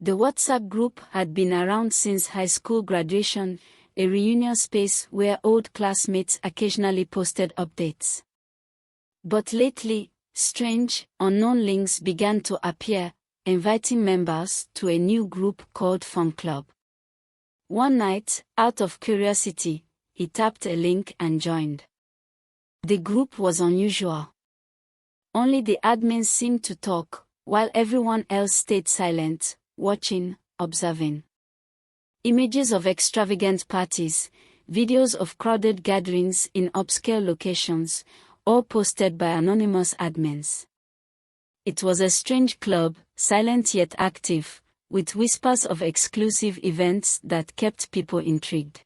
The WhatsApp group had been around since high school graduation, a reunion space where old classmates occasionally posted updates. But lately, strange, unknown links began to appear, inviting members to a new group called Fun Club. One night, out of curiosity, he tapped a link and joined. The group was unusual. Only the admins seemed to talk, while everyone else stayed silent, watching, observing. Images of extravagant parties, videos of crowded gatherings in upscale locations, all posted by anonymous admins. It was a strange club, silent yet active, with whispers of exclusive events that kept people intrigued.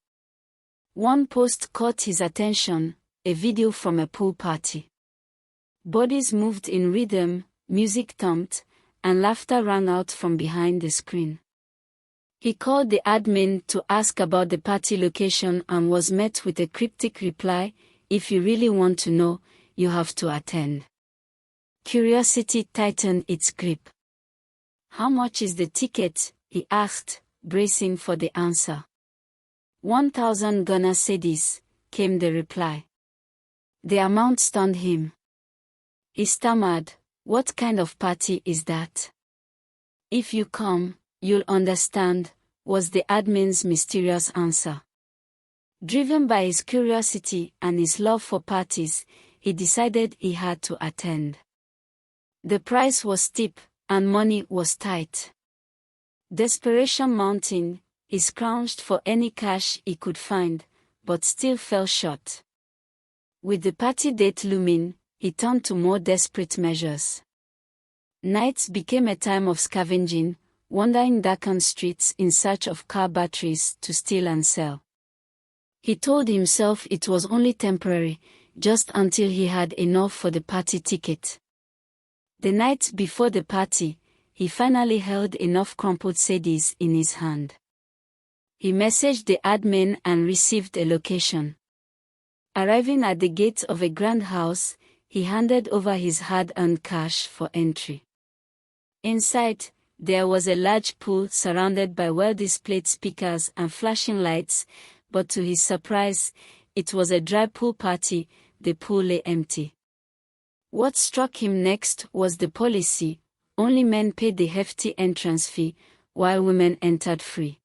One post caught his attention, a video from a pool party. Bodies moved in rhythm, music thumped, and laughter rang out from behind the screen. He called the admin to ask about the party location and was met with a cryptic reply, "If you really want to know, you have to attend." Curiosity tightened its grip. "How much is the ticket?" he asked, bracing for the answer. 1,000 Ghana cedis, came the reply. The amount stunned him. He stammered, "What kind of party is that?" "If you come, you'll understand," was the admin's mysterious answer. Driven by his curiosity and his love for parties, he decided he had to attend. The price was steep, and money was tight. Desperation mounting, he scrounged for any cash he could find, but still fell short. With the party date looming, he turned to more desperate measures. Nights became a time of scavenging, wandering darkened streets in search of car batteries to steal and sell. He told himself it was only temporary, just until he had enough for the party ticket. The night before the party, he finally held enough crumpled cedis in his hand. He messaged the admin and received a location. Arriving at the gate of a grand house, he handed over his hard-earned cash for entry. Inside, there was a large pool surrounded by well-displayed speakers and flashing lights, but to his surprise, it was a dry pool party. The pool lay empty. What struck him next was the policy: only men paid the hefty entrance fee, while women entered free.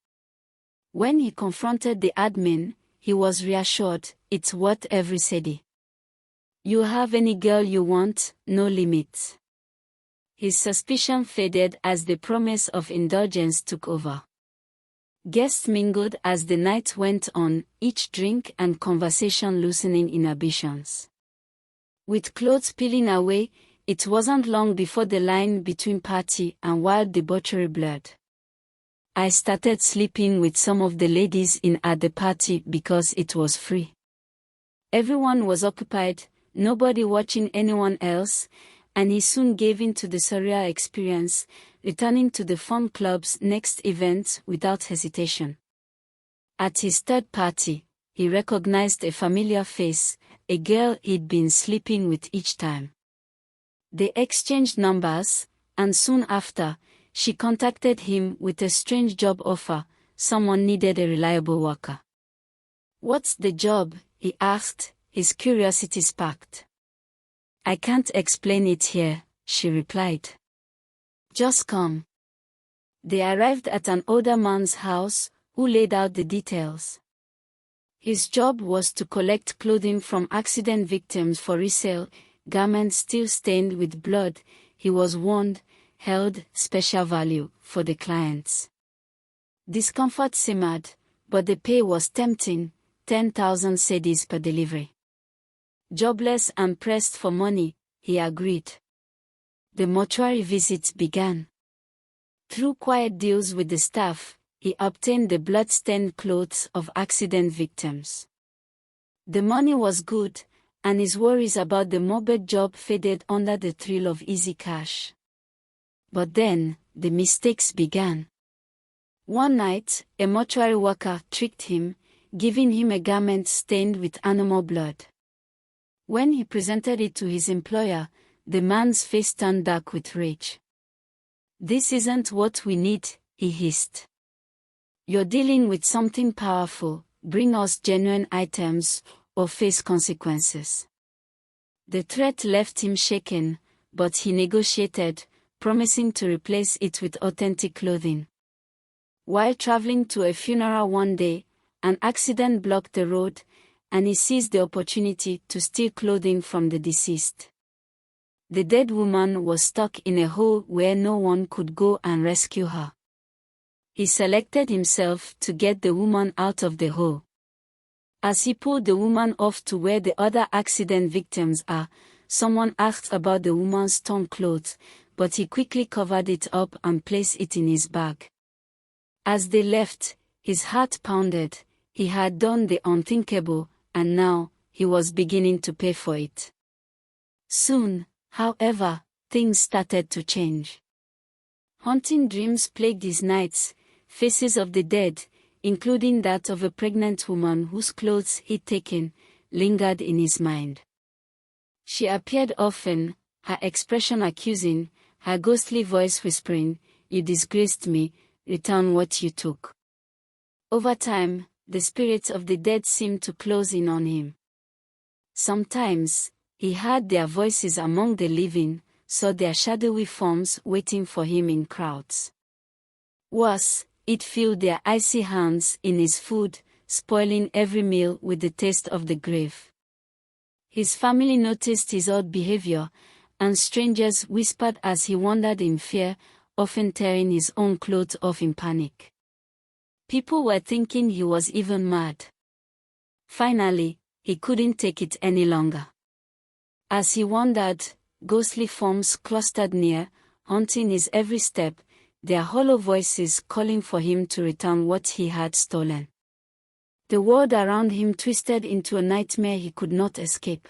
When he confronted the admin, he was reassured, "It's worth every cedi. You have any girl you want, no limits." His suspicion faded as the promise of indulgence took over. Guests mingled as the night went on, each drink and conversation loosening inhibitions. With clothes peeling away, it wasn't long before the line between party and wild debauchery blurred. "I started sleeping with some of the ladies at the party because it was free. Everyone was occupied, nobody watching anyone else, and he soon gave in to the surreal experience, returning to the Fun Club's next event without hesitation." At his third party, he recognized a familiar face, a girl he'd been sleeping with each time. They exchanged numbers, and soon after, she contacted him with a strange job offer. Someone needed a reliable worker. "What's the job?" he asked, his curiosity sparked. "I can't explain it here," she replied. "Just come." They arrived at an older man's house, who laid out the details. His job was to collect clothing from accident victims for resale, garments still stained with blood. He was warned, held special value for the clients. Discomfort simmered, but the pay was tempting, 10,000 cedis per delivery. Jobless and pressed for money, he agreed. The mortuary visits began. Through quiet deals with the staff, he obtained the blood-stained clothes of accident victims. The money was good, and his worries about the morbid job faded under the thrill of easy cash. But then, the mistakes began. One night, a mortuary worker tricked him, giving him a garment stained with animal blood. When he presented it to his employer, the man's face turned dark with rage. "This isn't what we need," he hissed. You're dealing with something powerful, bring us genuine items, or face consequences. The threat left him shaken, but he negotiated, promising to replace it with authentic clothing. While traveling to a funeral one day, an accident blocked the road, and he seized the opportunity to steal clothing from the deceased. The dead woman was stuck in a hole where no one could go and rescue her. He selected himself to get the woman out of the hole. As he pulled the woman off to where the other accident victims are, someone asked about the woman's torn clothes, but he quickly covered it up and placed it in his bag. As they left, his heart pounded. He had done the unthinkable, and now, he was beginning to pay for it. Soon, however, things started to change. Haunting dreams plagued his nights, faces of the dead, including that of a pregnant woman whose clothes he'd taken, lingered in his mind. She appeared often, her expression accusing, her ghostly voice whispering, "You disgraced me, return what you took." Over time, the spirits of the dead seemed to close in on him. Sometimes, he heard their voices among the living, saw their shadowy forms waiting for him in crowds. Worse, he'd feel their icy hands in his food, spoiling every meal with the taste of the grave. His family noticed his odd behavior, and strangers whispered as he wandered in fear, often tearing his own clothes off in panic. People were thinking he was even mad. Finally, he couldn't take it any longer. As he wandered, ghostly forms clustered near, haunting his every step, their hollow voices calling for him to return what he had stolen. The world around him twisted into a nightmare he could not escape.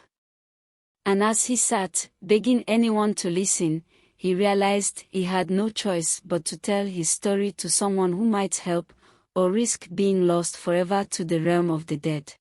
And as he sat, begging anyone to listen, he realized he had no choice but to tell his story to someone who might help, or risk being lost forever to the realm of the dead.